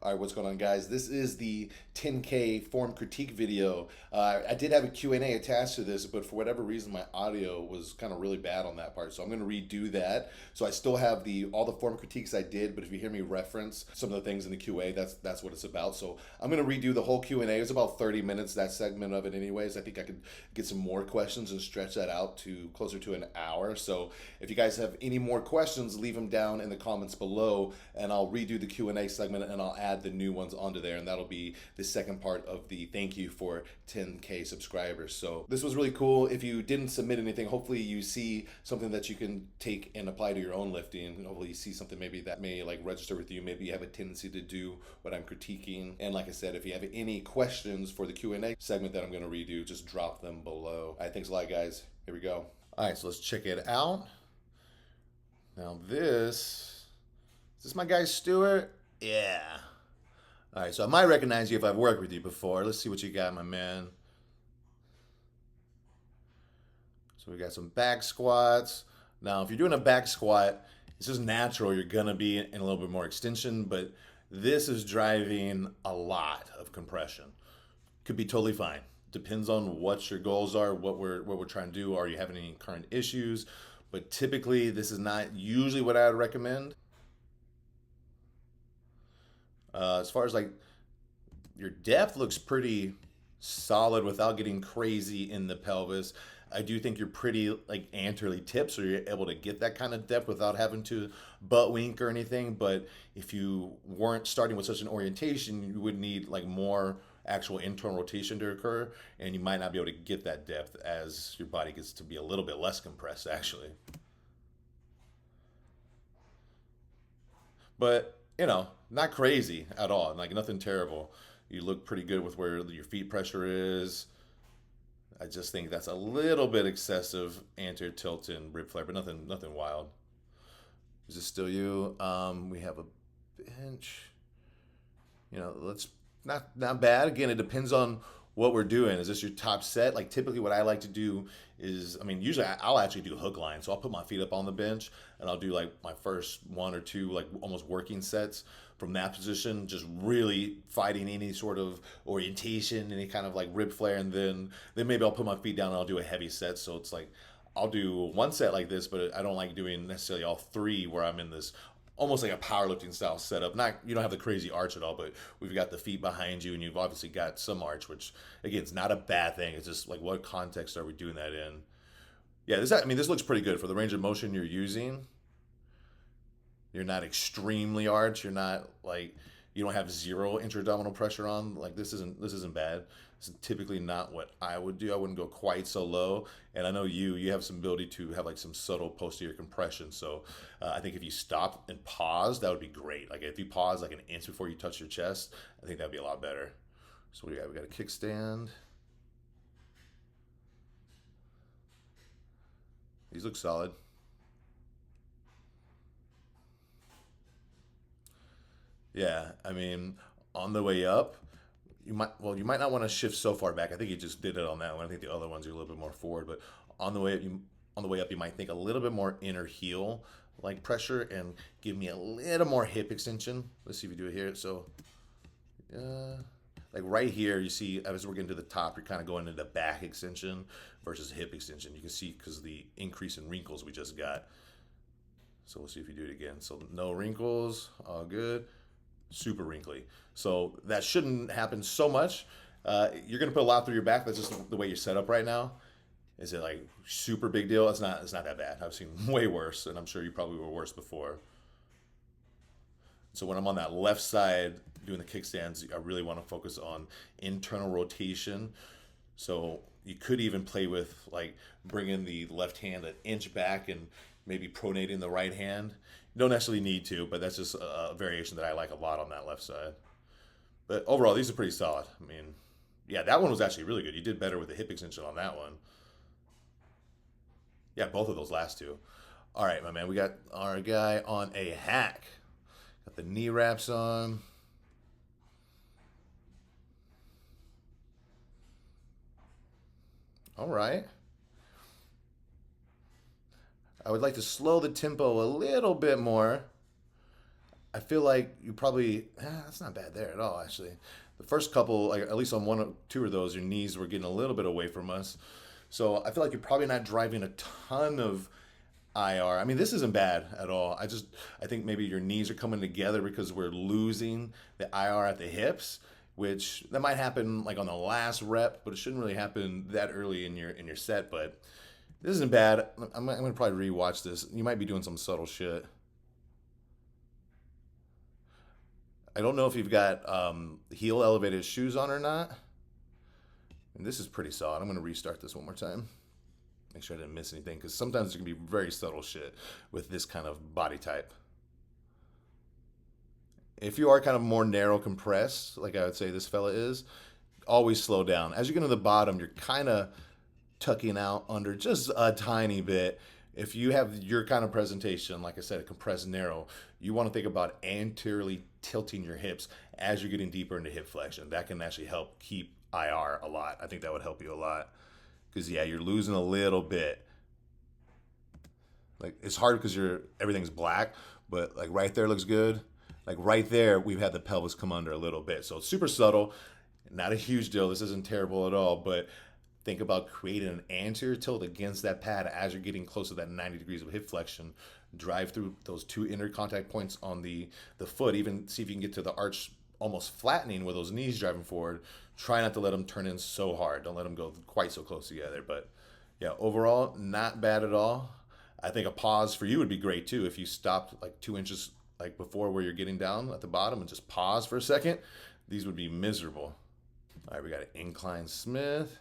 All right, what's going on, guys? This is the 10K form critique video. I did have a Q&A attached to this, but for whatever reason, my audio was kind of really bad on that part. So I'm going to redo that. So I still have all the form critiques I did, but if you hear me reference some of the things in the QA, that's what it's about. So I'm going to redo the whole Q&A. It was about 30 minutes, that segment of it anyways. I think I could get some more questions and stretch that out to closer to an hour. So if you guys have any more questions, leave them down in the comments below, and I'll redo the Q&A segment and I'll add the new ones onto there, and that'll be the second part of the thank you for 10K subscribers. So this was really cool. If you didn't submit anything, hopefully you see something that you can take and apply to your own lifting, and hopefully you see something maybe that may like register with you. Maybe you have a tendency to do what I'm critiquing. And like I said, if you have any questions for the Q&A segment that I'm going to redo, just drop them below. All right, thanks a lot, guys. Here we go. All right, so let's check it out. Now this is this my guy Stuart? Yeah. All right, so I might recognize you if I've worked with you before. Let's see what you got, my man. So we got some back squats. Now, if you're doing a back squat, it's just natural. You're gonna be in a little bit more extension, but this is driving a lot of compression. Could be totally fine. Depends on what your goals are, what we're trying to do. Are you having any current issues? But typically, this is not usually what I would recommend. As far as like your depth looks pretty solid without getting crazy in the pelvis. I do think you're pretty like anteriorly tipped, so you're able to get that kind of depth without having to butt wink or anything. But if you weren't starting with such an orientation, you would need like more actual internal rotation to occur, and you might not be able to get that depth as your body gets to be a little bit less compressed, actually. But not crazy at all. Like nothing terrible. You look pretty good with where your feet pressure is. I just think that's a little bit excessive anterior tilt and rib flare, but nothing wild. Is this still you? We have a bench. Let's not bad. Again, it depends on what we're doing. Is this your top set? Like typically, what I like to do is, I mean, usually I'll actually do hook line. So I'll put my feet up on the bench and I'll do like my first one or two like almost working sets from that position, just really fighting any sort of orientation, any kind of like rib flare, and then maybe I'll put my feet down and I'll do a heavy set. So it's like I'll do one set like this, but I don't like doing necessarily all three where I'm in this almost like a powerlifting style setup. Not you don't have the crazy arch at all, but we've got the feet behind you, and you've obviously got some arch, which again, it's not a bad thing. It's just like what context are we doing that in? Yeah, this looks pretty good for the range of motion you're using. You're not extremely arch. You're not like you don't have zero intra-abdominal pressure on. Like this isn't bad. This is typically not what I would do. I wouldn't go quite so low. And I know you have some ability to have like some subtle posterior compression. So I think if you stop and pause, that would be great. Like if you pause like an inch before you touch your chest, I think that'd be a lot better. So what do we got? We got a kickstand. These look solid. Yeah, I mean, on the way up, you might not want to shift so far back. I think you just did it on that one. I think the other ones are a little bit more forward, but on the way up, you might think a little bit more inner heel like pressure and give me a little more hip extension. Let's see if we do it here. So, uh, like right here, you see as we're getting to the top, you're kind of going into back extension versus hip extension. You can see because of the increase in wrinkles we just got. So we'll see if you do it again. So no wrinkles, all good. Super wrinkly. So that shouldn't happen so much. You're gonna put a lot through your back. That's just the way you're set up right now. Is it like super big deal? It's not. It's not that bad. I've seen way worse, and I'm sure you probably were worse before. So when I'm on that left side doing the kickstands, I really want to focus on internal rotation. So you could even play with like bringing the left hand an inch back and maybe pronating the right hand. You don't necessarily need to, but that's just a variation that I like a lot on that left side. But overall, these are pretty solid. I mean, yeah, that one was actually really good. You did better with the hip extension on that one. Yeah, both of those last two. All right, my man, we got our guy on a hack. Got the knee wraps on. All right. I would like to slow the tempo a little bit more. I feel like you probably that's not bad there at all. Actually, the first couple, like at least on one or two of those, your knees were getting a little bit away from us. So I feel like you're probably not driving a ton of IR. I mean, this isn't bad at all. I think maybe your knees are coming together because we're losing the IR at the hips, which that might happen like on the last rep, but it shouldn't really happen that early in your set. But this isn't bad. I'm gonna probably rewatch this. You might be doing some subtle shit. I don't know if you've got heel elevated shoes on or not. And this is pretty solid. I'm gonna restart this one more time. Make sure I didn't miss anything because sometimes there can be very subtle shit with this kind of body type. If you are kind of more narrow compressed, like I would say this fella is, always slow down. As you get to the bottom, you're kind of tucking out under just a tiny bit. If you have your kind of presentation, like I said, a compressed narrow, you want to think about anteriorly tilting your hips as you're getting deeper into hip flexion. That can actually help keep IR a lot. I think that would help you a lot. Because yeah, you're losing a little bit. Like it's hard because you're everything's black, but like right there looks good. Like right there, we've had the pelvis come under a little bit. So it's super subtle, not a huge deal. This isn't terrible at all, but think about creating an anterior tilt against that pad as you're getting close to that 90 degrees of hip flexion. Drive through those two inner contact points on the foot. Even see if you can get to the arch almost flattening with those knees driving forward. Try not to let them turn in so hard. Don't let them go quite so close together. But yeah, overall, not bad at all. I think a pause for you would be great too if you stopped like 2 inches like before where you're getting down at the bottom and just pause for a second. These would be miserable. All right, we got an incline Smith.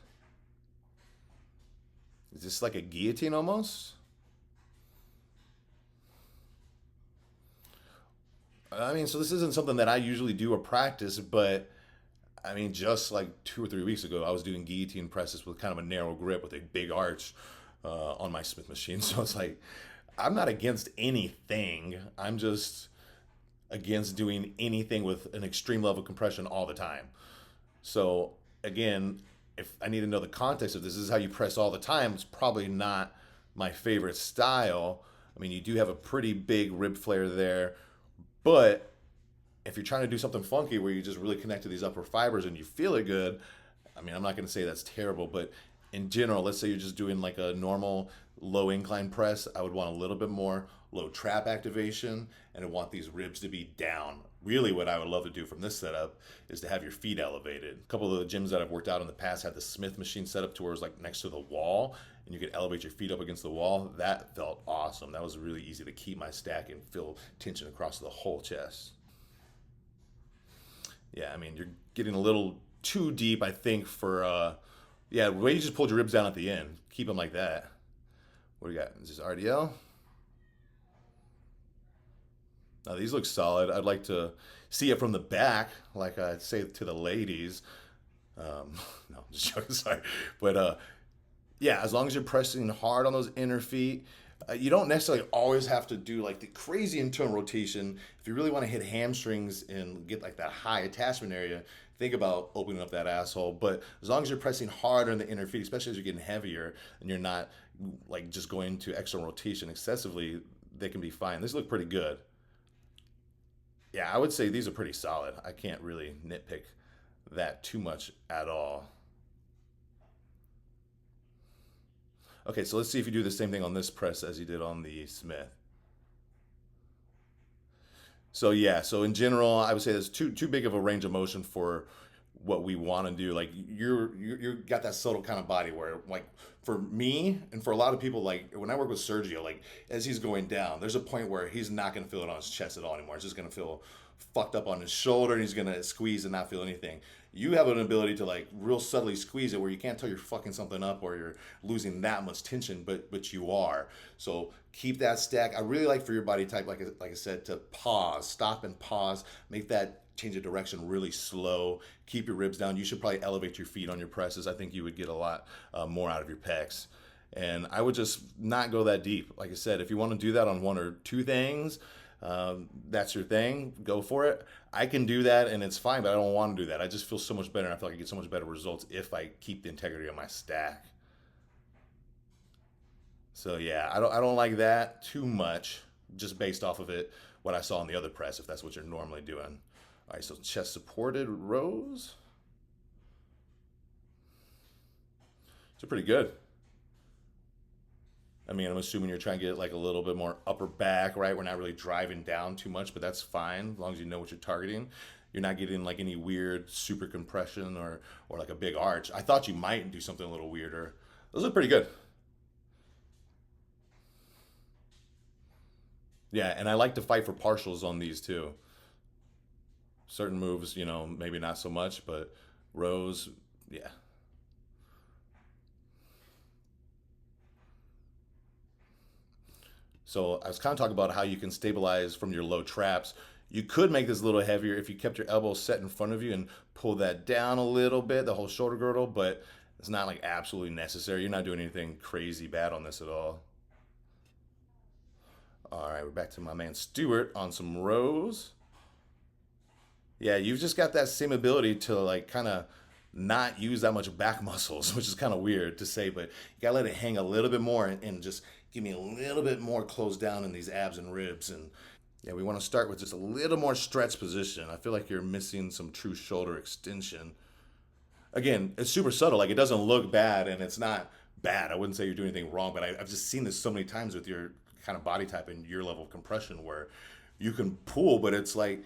Is this like a guillotine almost? I mean, so this isn't something that I usually do or practice, but I mean, just like 2 or 3 weeks ago, I was doing guillotine presses with kind of a narrow grip with a big arch on my Smith machine. So it's like, I'm not against anything. I'm just against doing anything with an extreme level of compression all the time. So again, if I need to know the context of this is how you press all the time, it's probably not my favorite style. I mean, you do have a pretty big rib flare there, but if you're trying to do something funky where you just really connect to these upper fibers and you feel it good, I mean, I'm not going to say that's terrible, but in general, let's say you're just doing like a normal low incline press, I would want a little bit more low trap activation and I want these ribs to be down. Really, what I would love to do from this setup is to have your feet elevated. A couple of the gyms that I've worked out in the past had the Smith machine set up to where it was like next to the wall and you could elevate your feet up against the wall. That felt awesome. That was really easy to keep my stack and feel tension across the whole chest. Yeah, I mean, you're getting a little too deep, I think, for, yeah, the way you just pulled your ribs down at the end. Keep them like that. What do we got? Is this RDL? Now, these look solid. I'd like to see it from the back, like I say to the ladies. No, I'm just joking, sorry. But yeah, as long as you're pressing hard on those inner feet, you don't necessarily always have to do like the crazy internal rotation. If you really want to hit hamstrings and get like that high attachment area, think about opening up that asshole. But as long as you're pressing harder in the inner feet, especially as you're getting heavier and you're not like just going to external rotation excessively, they can be fine. These look pretty good. Yeah, I would say these are pretty solid. I can't really nitpick that too much at all. Okay, so let's see if you do the same thing on this press as you did on the Smith. So yeah, so in general, I would say there's too big of a range of motion for what we want to do. Like you're got that subtle kind of body where like for me and for a lot of people, like when I work with Sergio, like as he's going down, there's a point where he's not gonna feel it on his chest at all anymore. It's just gonna feel fucked up on his shoulder and he's gonna squeeze and not feel anything. You have an ability to like real subtly squeeze it where you can't tell you're fucking something up or you're losing that much tension, but you are. So keep that stack. I really like for your body type, like I said, to pause, stop and pause, make that change of direction really slow. Keep your ribs down. You should probably elevate your feet on your presses. I think you would get a lot more out of your pecs. And I would just not go that deep. Like I said, if you want to do that on one or two things, that's your thing. Go for it. I can do that and it's fine, but I don't want to do that. I just feel so much better and I feel like I get so much better results if I keep the integrity of my stack. So yeah, I don't like that too much just based off of it. what I saw in the other press, if that's what you're normally doing. All right, so chest supported rows. So pretty good. I mean, I'm assuming you're trying to get like a little bit more upper back, right? We're not really driving down too much, but that's fine as long as you know what you're targeting. You're not getting like any weird super compression or like a big arch. I thought you might do something a little weirder. Those look pretty good. Yeah, and I like to fight for partials on these too. Certain moves, maybe not so much, but rows, yeah. So I was kind of talking about how you can stabilize from your low traps. You could make this a little heavier if you kept your elbows set in front of you and pull that down a little bit, the whole shoulder girdle, but it's not like absolutely necessary. You're not doing anything crazy bad on this at all. All right, we're back to my man Stewart on some rows. Yeah, you've just got that same ability to like kind of not use that much back muscles, which is kind of weird to say, but you gotta let it hang a little bit more and just give me a little bit more closed down in these abs and ribs. And yeah, we want to start with just a little more stretch position. I feel like you're missing some true shoulder extension. Again, it's super subtle. Like it doesn't look bad and it's not bad. I wouldn't say you're doing anything wrong, but I've just seen this so many times with your kind of body type and your level of compression where you can pull, but it's like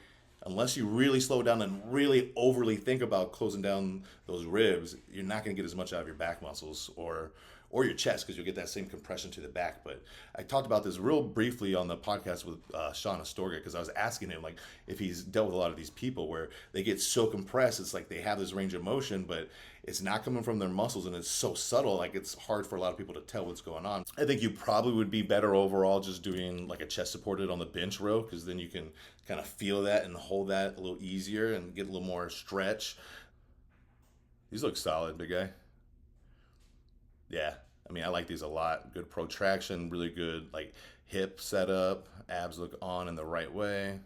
unless you really slow down and really overly think about closing down those ribs, you're not going to get as much out of your back muscles or your chest because you'll get that same compression to the back. But I talked about this real briefly on the podcast with Sean Astorga because I was asking him like if he's dealt with a lot of these people where they get so compressed, it's like they have this range of motion, but it's not coming from their muscles and it's so subtle, like it's hard for a lot of people to tell what's going on. I think you probably would be better overall just doing like a chest supported on the bench row because then you can kind of feel that and hold that a little easier and get a little more stretch. These look solid, big guy. Yeah, I mean, I like these a lot. Good protraction, really good like hip setup. Abs look on in the right way.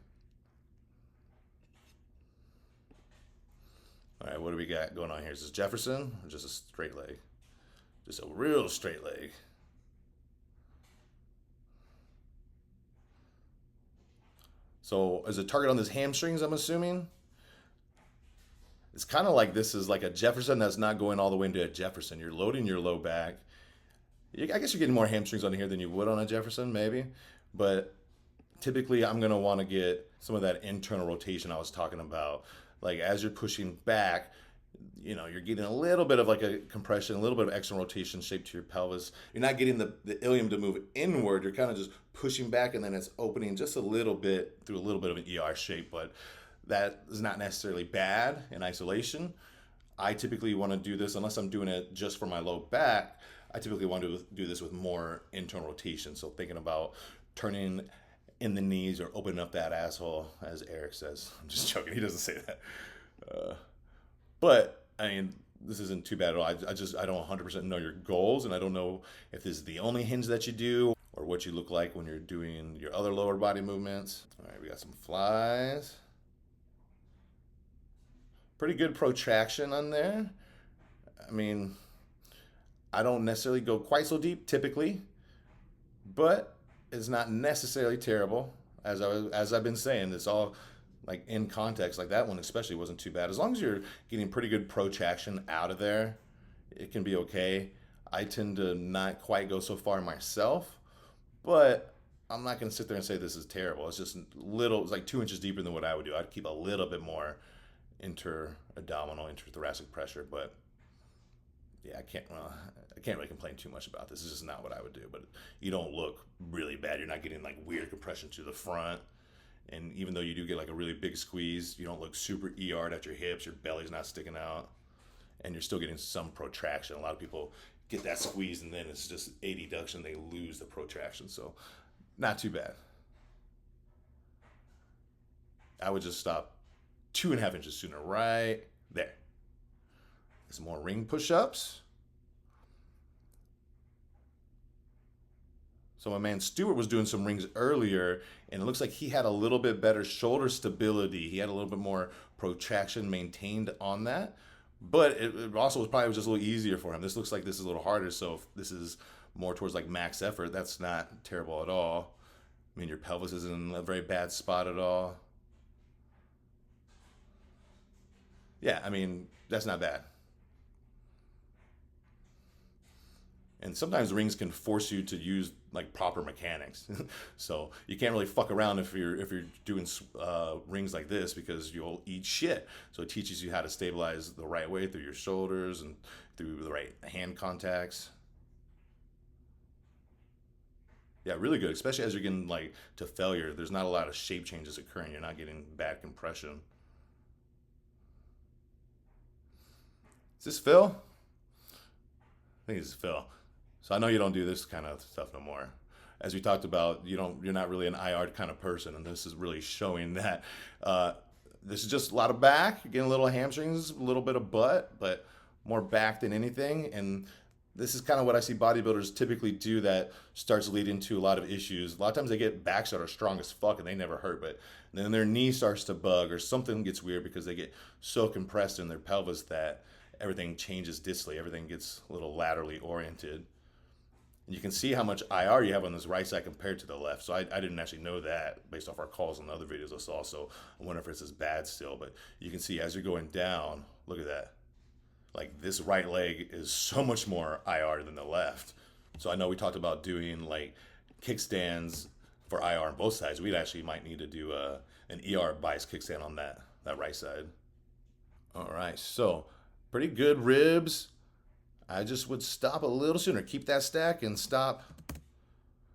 All right, what do we got going on here? Is this Jefferson or just a straight leg? Just a real straight leg. So, is a target on his hamstrings? I'm assuming. It's kind of like this is like a Jefferson that's not going all the way into a Jefferson. You're loading your low back. I guess you're getting more hamstrings on here than you would on a Jefferson, maybe. But typically, I'm going to want to get some of that internal rotation I was talking about. Like as you're pushing back, you're getting a little bit of like a compression, a little bit of external rotation shaped to your pelvis. You're not getting the ilium to move inward. You're kind of just pushing back and then it's opening just a little bit through a little bit of an ER shape. But that is not necessarily bad in isolation. I typically want to do this unless I'm doing it just for my low back. I typically want to do this with more internal rotation. So thinking about turning in the knees or opening up that asshole, as Eric says. I'm just joking. He doesn't say that. But I mean, this isn't too bad at all. I don't 100% know your goals, and I don't know if this is the only hinge that you do or what you look like when you're doing your other lower body movements. All right, we got some flies. Pretty good protraction on there. I mean, I don't necessarily go quite so deep typically, but it's not necessarily terrible. As I've been saying, it's all like in context. Like that one especially wasn't too bad. As long as you're getting pretty good protraction out of there, it can be okay. I tend to not quite go so far myself, but I'm not going to sit there and say this is terrible. It's just little. It's like 2 inches deeper than what I would do. I'd keep a little bit more inter-abdominal, inter-thoracic pressure, but yeah, I can't really complain too much about this. This is not what I would do, but you don't look really bad. You're not getting like weird compression to the front. And even though you do get like a really big squeeze, you don't look super ER'd at your hips. Your belly's not sticking out. And you're still getting some protraction. A lot of people get that squeeze and then it's just adduction. They lose the protraction. So not too bad. I would just stop 2.5 inches sooner. Right there. Some more ring push-ups. So my man Stewart was doing some rings earlier, and it looks like he had a little bit better shoulder stability. He had a little bit more protraction maintained on that, but it also was probably just a little easier for him. This looks like this is a little harder, so if this is more towards like max effort, that's not terrible at all. I mean, your pelvis isn't in a very bad spot at all. Yeah, I mean, that's not bad. And sometimes rings can force you to use like proper mechanics. So you can't really fuck around if you're doing rings like this because you'll eat shit. So it teaches you how to stabilize the right way through your shoulders and through the right hand contacts. Yeah, really good, especially as you're getting like to failure. There's not a lot of shape changes occurring. You're not getting bad compression. Is this Phil? I think it's Phil. So I know you don't do this kind of stuff no more. As we talked about, you're not really an IR kind of person, and this is really showing that. Uh, this is just a lot of back. You're getting a little hamstrings, a little bit of butt, but more back than anything. And this is kind of what I see bodybuilders typically do that starts leading to a lot of issues. A lot of times they get backs that are strong as fuck and they never hurt, but then their knee starts to bug or something gets weird because they get so compressed in their pelvis that everything changes distally. Everything gets a little laterally oriented. And you can see how much IR you have on this right side compared to the left. So I didn't actually know that based off our calls and the other videos I saw. So I wonder if it's as bad still. But you can see as you're going down, look at that. Like this right leg is so much more IR than the left. So I know we talked about doing like kickstands for IR on both sides. We'd actually might need to do an ER bias kickstand on that right side. All right, so pretty good ribs. I just would stop a little sooner. Keep that stack and stop.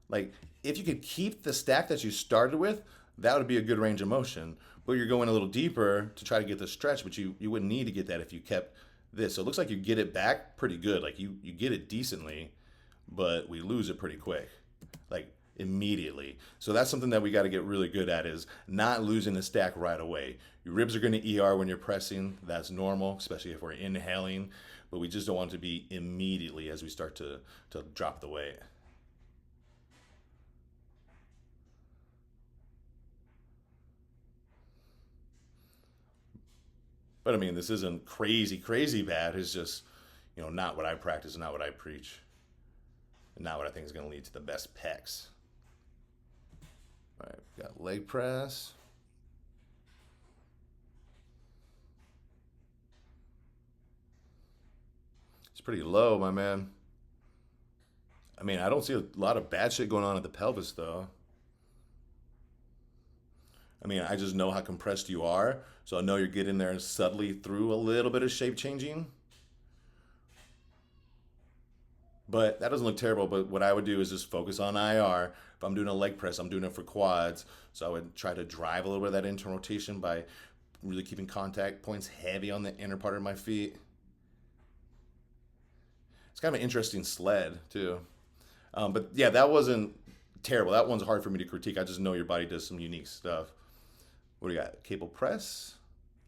Like, if you could keep the stack that you started with, that would be a good range of motion. But you're going a little deeper to try to get the stretch, but you wouldn't need to get that if you kept this. So it looks like you get it back pretty good. Like, you get it decently, but we lose it pretty quick. Like, immediately. So that's something that we got to get really good at is not losing the stack right away. Your ribs are going to ER when you're pressing. That's normal, especially if we're inhaling. But we just don't want it to be immediately as we start to drop the weight. But I mean, this isn't crazy, crazy bad. It's just, not what I practice, not what I preach, and not what I think is going to lead to the best pecs. All right, we got leg press. It's pretty low, my man. I mean, I don't see a lot of bad shit going on at the pelvis, though. I mean, I just know how compressed you are, so I know you're getting there subtly through a little bit of shape changing. But that doesn't look terrible. But what I would do is just focus on IR. If I'm doing a leg press, I'm doing it for quads. So I would try to drive a little bit of that internal rotation by really keeping contact points heavy on the inner part of my feet. It's kind of an interesting sled, too. But yeah, that wasn't terrible. That one's hard for me to critique. I just know your body does some unique stuff. What do you got? Cable press?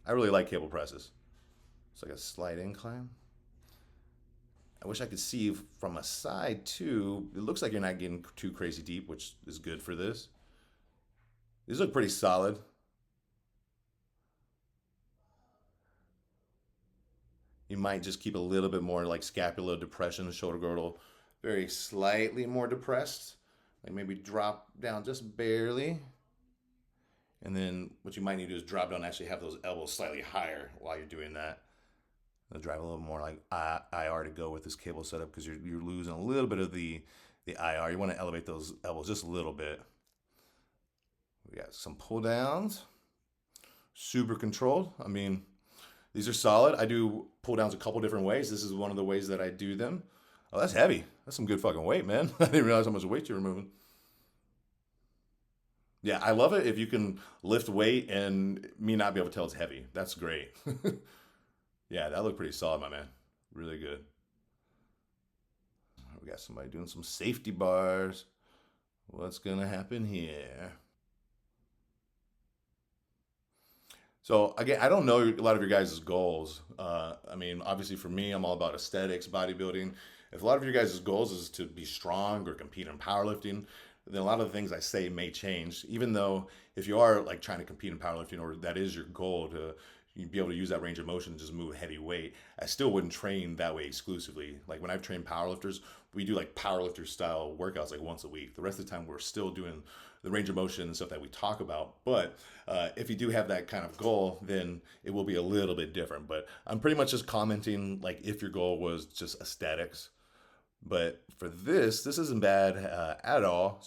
I really like cable presses. It's like a slight incline. I wish I could see from a side too. It looks like you're not getting too crazy deep, which is good for this. These look pretty solid. You might just keep a little bit more like scapula depression, shoulder girdle very slightly more depressed. Like maybe drop down just barely. And then what you might need to do is drop down and actually have those elbows slightly higher while you're doing that. And drive a little more like IR to go with this cable setup because you're losing a little bit of the IR. You want to elevate those elbows just a little bit. We got some pull downs. Super controlled. I mean, these are solid. I do pull downs a couple different ways. This is one of the ways that I do them. Oh, that's heavy. That's some good fucking weight, man. I didn't realize how much weight you're removing. Yeah, I love it if you can lift weight and me not be able to tell it's heavy. That's great. Yeah, that looked pretty solid, my man. Really good. We got somebody doing some safety bars. What's going to happen here? So again, I don't know a lot of your guys' goals. I mean, obviously for me, I'm all about aesthetics, bodybuilding. If a lot of your guys' goals is to be strong or compete in powerlifting, then a lot of the things I say may change. Even though if you are like trying to compete in powerlifting or that is your goal to, you'd be able to use that range of motion to just move heavy weight. I still wouldn't train that way exclusively. Like when I've trained powerlifters, we do like powerlifter style workouts like once a week. The rest of the time, we're still doing the range of motion and stuff that we talk about. But if you do have that kind of goal, then it will be a little bit different. But I'm pretty much just commenting like if your goal was just aesthetics. But for this isn't bad at all.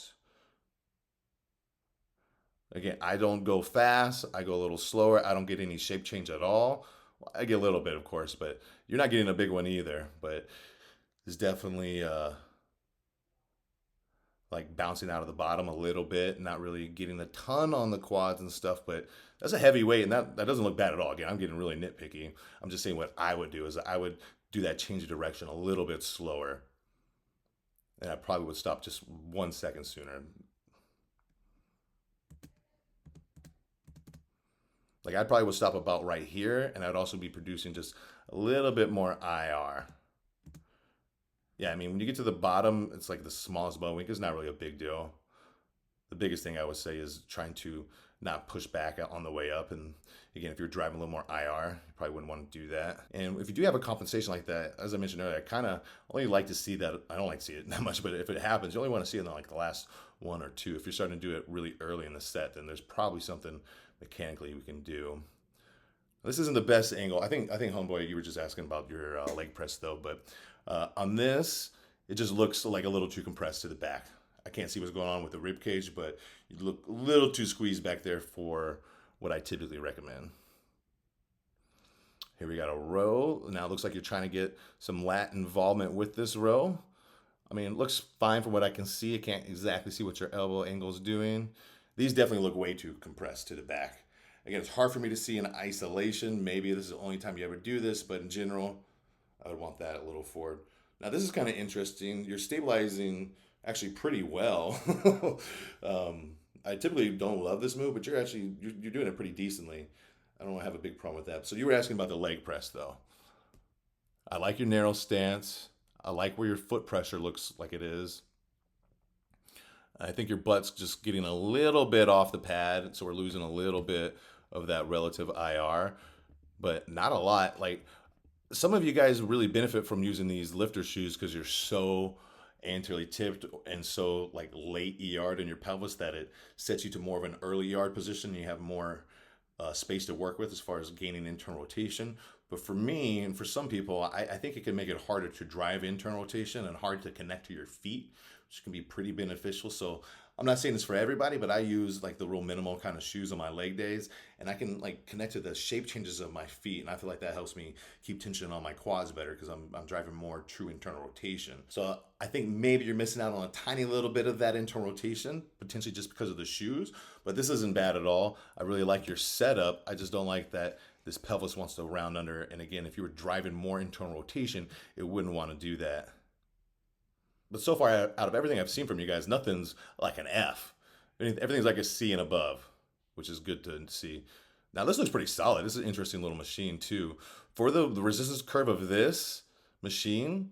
Again, I don't go fast. I go a little slower. I don't get any shape change at all. I get a little bit, of course, but you're not getting a big one either. But it's definitely like bouncing out of the bottom a little bit, not really getting a ton on the quads and stuff. But that's a heavy weight, and that doesn't look bad at all. Again, I'm getting really nitpicky. I'm just saying what I would do is I would do that change of direction a little bit slower, and I probably would stop just 1 second sooner. Like I probably would stop about right here, and I'd also be producing just a little bit more IR. Yeah, I mean, when you get to the bottom, it's like the smallest bone week is not really a big deal. The biggest thing I would say is trying to not push back on the way up. And again, if you're driving a little more IR, you probably wouldn't want to do that. And if you do have a compensation like that, as I mentioned earlier, I kind of only like to see that. I don't like to see it that much, but if it happens, you only want to see it in like the last one or two. If you're starting to do it really early in the set, then there's probably something mechanically we can do. This isn't the best angle. I think homeboy, you were just asking about your leg press though, but on this, it just looks like a little too compressed to the back. I can't see what's going on with the rib cage, but you look a little too squeezed back there for what I typically recommend. Here we got a row. Now it looks like you're trying to get some lat involvement with this row. I mean, it looks fine from what I can see. I can't exactly see what your elbow angle is doing. These definitely look way too compressed to the back. Again, it's hard for me to see in isolation. Maybe this is the only time you ever do this, but in general, I would want that a little forward. Now, this is kind of interesting. You're stabilizing actually pretty well. I typically don't love this move, but you're doing it pretty decently. I don't have a big problem with that. So you were asking about the leg press, though. I like your narrow stance. I like where your foot pressure looks like it is. I think your butt's just getting a little bit off the pad, so we're losing a little bit of that relative IR, but not a lot. Like some of you guys really benefit from using these lifter shoes because you're so anteriorly tipped and so like late ER'd in your pelvis that it sets you to more of an early ER position. You have more space to work with as far as gaining internal rotation. But for me and for some people, I think it can make it harder to drive internal rotation and hard to connect to your feet, which can be pretty beneficial. So I'm not saying this for everybody, but I use like the real minimal kind of shoes on my leg days, and I can like connect to the shape changes of my feet, and I feel like that helps me keep tension on my quads better because I'm driving more true internal rotation. So I think maybe you're missing out on a tiny little bit of that internal rotation, potentially just because of the shoes, but this isn't bad at all. I really like your setup. I just don't like that this pelvis wants to round under, and again, if you were driving more internal rotation, it wouldn't want to do that. But so far, out of everything I've seen from you guys, nothing's like an F. Everything's like a C and above, which is good to see. Now, this looks pretty solid. This is an interesting little machine, too. For the resistance curve of this machine,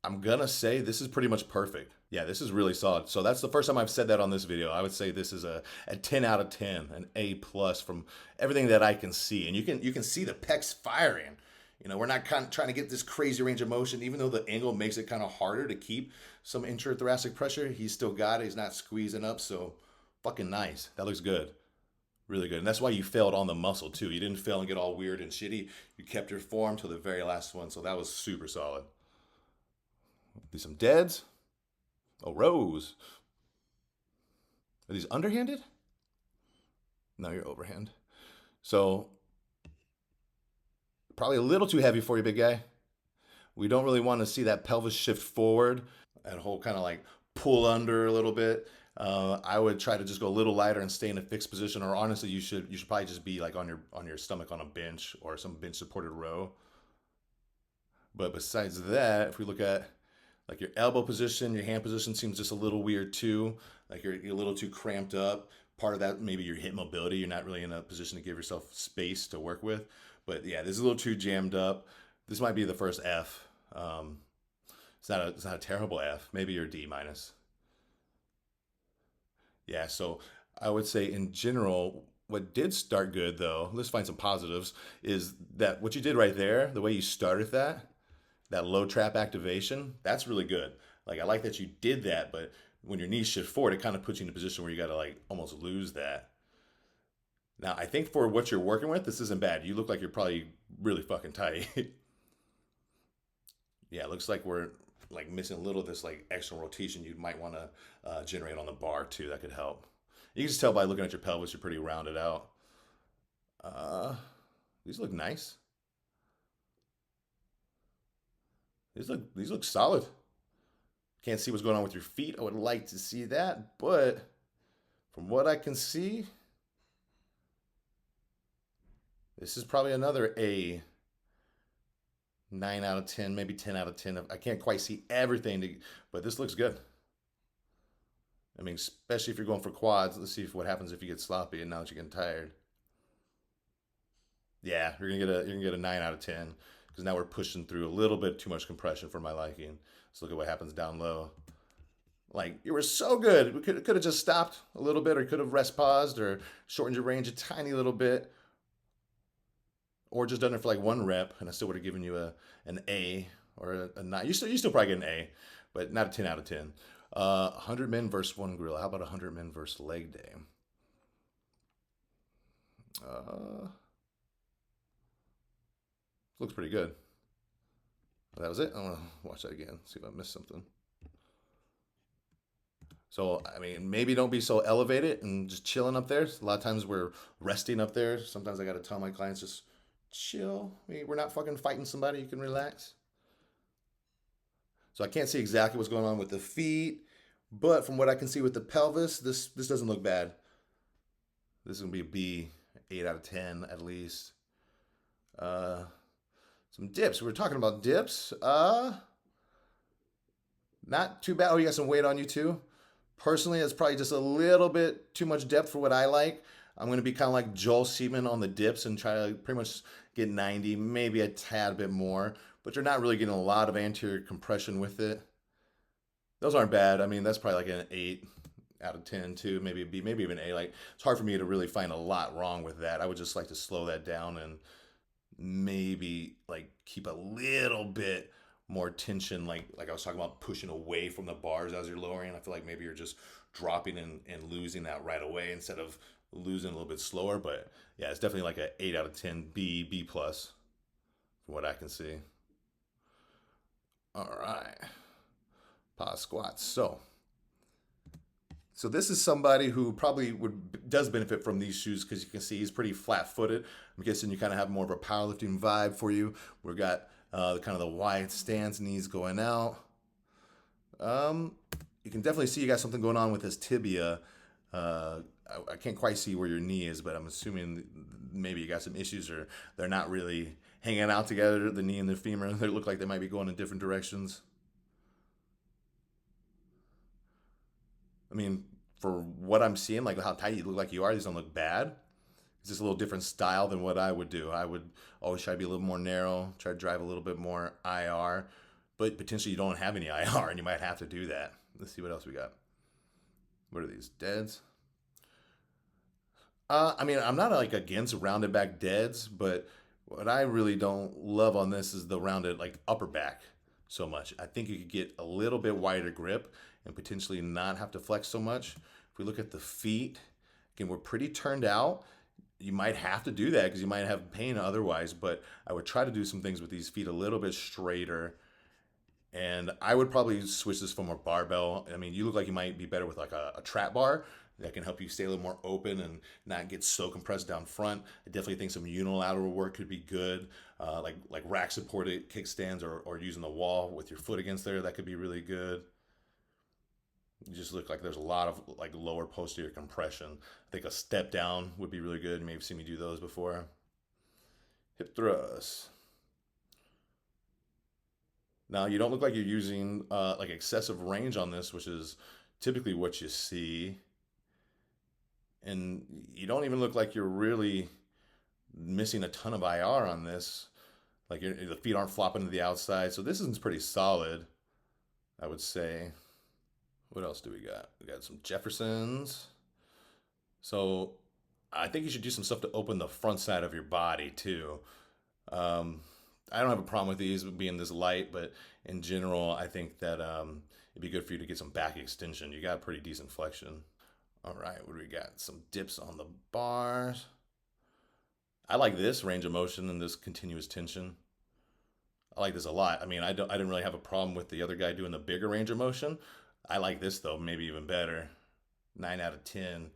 I'm going to say this is pretty much perfect. Yeah, this is really solid. So that's the first time I've said that on this video. I would say this is a 10 out of 10, an A plus from everything that I can see. And you can see the pecs firing. You know, we're not kind of trying to get this crazy range of motion, even though the angle makes it kind of harder to keep some intrathoracic pressure. He's still got it. He's not squeezing up. So fucking nice. That looks good. Really good. And that's why you failed on the muscle too. You didn't fail and get all weird and shitty. You kept your form till the very last one. So that was super solid. Do some deads. Oh, rows. Are these underhanded? No, you're overhand. So probably a little too heavy for you, big guy. We don't really want to see that pelvis shift forward, that whole kind of like pull under a little bit. I would try to just go a little lighter and stay in a fixed position, or honestly, you should probably just be like on your stomach on a bench or some bench supported row. But besides that, if we look at like your elbow position, your hand position seems just a little weird too. Like you're a little too cramped up. Part of that maybe your hip mobility. You're not really in a position to give yourself space to work with. But yeah, this is a little too jammed up. This might be the first F. It's not a terrible F. Maybe you're D minus. Yeah, so I would say in general, what did start good though, let's find some positives, is that what you did right there, the way you started that low trap activation, that's really good. Like I like that you did that, but when your knees shift forward, it kind of puts you in a position where you got to like almost lose that. Now, I think for what you're working with, this isn't bad. You look like you're probably really fucking tight. Yeah, it looks like we're like missing a little of this like extra rotation you might want to generate on the bar too. That could help. You can just tell by looking at your pelvis, you're pretty rounded out. Uh, these look nice. These look solid. Can't see what's going on with your feet. I would like to see that, but from what I can see, this is probably another A 9 out of 10, maybe 10 out of 10. I can't quite see everything, but this looks good. I mean, especially if you're going for quads. Let's see what happens if you get sloppy and now that you're getting tired. Yeah, you're gonna get a 9 out of 10 because now we're pushing through a little bit too much compression for my liking. Let's look at what happens down low. Like you were so good, we could have just stopped a little bit, or you could have rest paused, or shortened your range a tiny little bit, or just done it for like one rep, and I still would have given you an A or a 9. You still probably get an A, but not a 10 out of 10. 100 men versus one gorilla. How about 100 men versus leg day? Uh, looks pretty good. That was it. I'm gonna watch that again. See if I missed something. So I mean, maybe don't be so elevated and just chilling up there. A lot of times we're resting up there. Sometimes I got to tell my clients just chill. We're not fucking fighting somebody. You can relax. So I can't see exactly what's going on with the feet, but from what I can see with the pelvis, this doesn't look bad. This is gonna be a B, 8 out of 10 at least. Uh, some dips. We were talking about dips. Not too bad. Oh, you got some weight on you too. Personally, it's probably just a little bit too much depth for what I like. I'm going to be kind of like Joel Seaman on the dips and try to pretty much get 90, maybe a tad bit more, but you're not really getting a lot of anterior compression with it. Those aren't bad. I mean, that's probably like an 8 out of 10 too, maybe a B, maybe even A. Like it's hard for me to really find a lot wrong with that. I would just like to slow that down and maybe like keep a little bit more tension, like I was talking about pushing away from the bars as you're lowering. I feel like maybe you're just dropping and losing that right away instead of losing a little bit slower. But yeah, it's definitely like a 8 out of 10, B plus from what I can see. All right, pause squats. So this is somebody who probably would does benefit from these shoes because you can see he's pretty flat-footed. I'm guessing you kind of have more of a powerlifting vibe for you. We've got kind of the wide stance, knees going out. You can definitely see you got something going on with this tibia. I can't quite see where your knee is, but I'm assuming maybe you got some issues or they're not really hanging out together, the knee and the femur. They look like they might be going in different directions. I mean, for what I'm seeing, like how tight you look like you are, these don't look bad. It's just a little different style than what I would do. I would always try to be a little more narrow, try to drive a little bit more IR, but potentially you don't have any IR and you might have to do that. Let's see what else we got. What are these? Deads? I mean, I'm not like against rounded back deads, but what I really don't love on this is the rounded like upper back so much. I think you could get a little bit wider grip and potentially not have to flex so much. If we look at the feet, again, we're pretty turned out. You might have to do that because you might have pain otherwise, but I would try to do some things with these feet a little bit straighter. And I would probably switch this from a barbell. I mean, you look like you might be better with like a trap bar that can help you stay a little more open and not get so compressed down front. I definitely think some unilateral work could be good, like rack supported kickstands or using the wall with your foot against there. That could be really good. You just look like there's a lot of like lower posterior compression. I think a step down would be really good. You may have seen me do those before. Hip thrust. Now you don't look like you're using like excessive range on this, which is typically what you see. And you don't even look like you're really missing a ton of IR on this. Like the feet aren't flopping to the outside. So this is pretty solid, I would say. What else do we got? We got some Jeffersons. So I think you should do some stuff to open the front side of your body too. Um, I don't have a problem with these being this light, but in general, I think that it'd be good for you to get some back extension. You got pretty decent flexion. All right, what do we got? Some dips on the bars. I like this range of motion and this continuous tension. I like this a lot. I mean, I didn't really have a problem with the other guy doing the bigger range of motion. I like this though, maybe even better. 9 out of 10.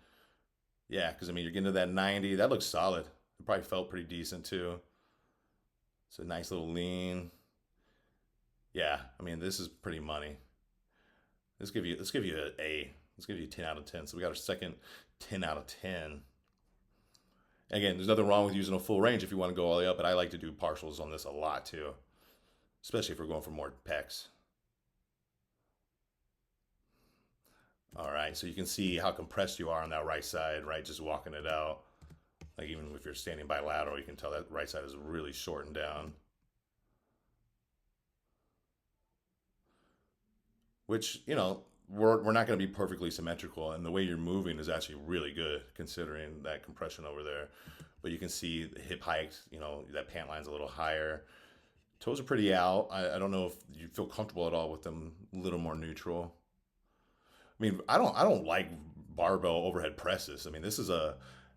Yeah, because I mean, you're getting to that 90. That looks solid. It probably felt pretty decent too. It's a nice little lean. Yeah, I mean, this is pretty money. Let's give you an A. Let's give you 10 out of 10. So we got our second 10 out of 10. Again, there's nothing wrong with using a full range if you want to go all the way up, but I like to do partials on this a lot too, especially if we're going for more pecs. All right, so you can see how compressed you are on that right side, right? Just walking it out. Like even if you're standing bilateral, you can tell that right side is really shortened down. Which, we're not going to be perfectly symmetrical, and the way you're moving is actually really good considering that compression over there. But you can see the hip height, that pant line's a little higher. Toes are pretty out. I don't know if you feel comfortable at all with them a little more neutral. I mean, I don't like barbell overhead presses. I mean, it's a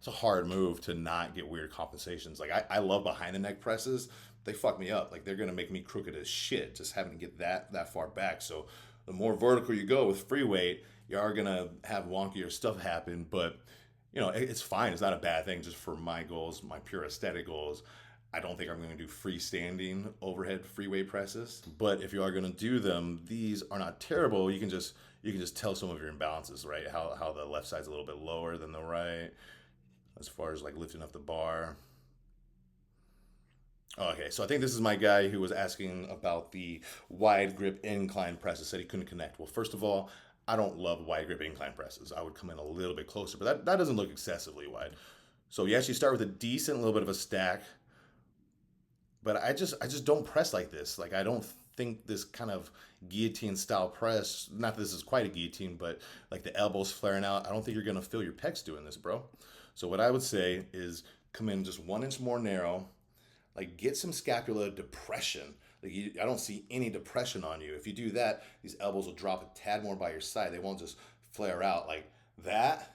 hard move to not get weird compensations. Like I love behind the neck presses. They fuck me up. Like they're gonna make me crooked as shit just having to get that far back. So the more vertical you go with free weight, you are gonna have wonkier stuff happen. But it's fine. It's not a bad thing. Just for my goals, my pure aesthetic goals. I don't think I'm going to do freestanding overhead free weight presses. But if you are going to do them, these are not terrible. You can just tell some of your imbalances, right? How the left side's a little bit lower than the right, as far as like lifting up the bar. Okay, so I think this is my guy who was asking about the wide grip incline presses. Said he couldn't connect. Well, first of all, I don't love wide grip incline presses. I would come in a little bit closer, but that doesn't look excessively wide. So yes, you start with a decent little bit of a stack, but I just don't press like this. Like I don't think this kind of guillotine style press. Not that this is quite a guillotine, but like the elbows flaring out. I don't think you're gonna feel your pecs doing this, bro. So what I would say is come in just 1 inch more narrow. Like get some scapular depression. I don't see any depression on you. If you do that, these elbows will drop a tad more by your side. They won't just flare out like that.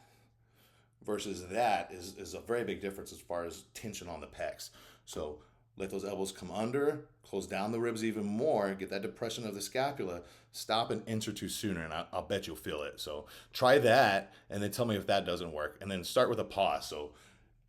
Versus that is a very big difference as far as tension on the pecs. So let those elbows come under, close down the ribs even more, get that depression of the scapula, stop an inch or two sooner, and I'll bet you'll feel it. So try that, and then tell me if that doesn't work. And then start with a pause. So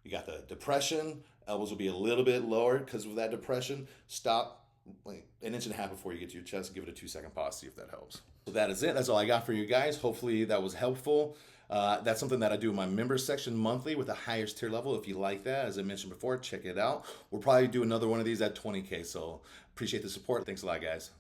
you got the depression, elbows will be a little bit lower because of that depression. Stop like 1.5 inches before you get to your chest. Give it a 2-second pause, see if that helps. So that is it. That's all I got for you guys. Hopefully that was helpful. That's something that I do in my members section monthly with the highest tier level. If you like that, as I mentioned before, check it out. We'll probably do another one of these at 20K. So appreciate the support. Thanks a lot, guys.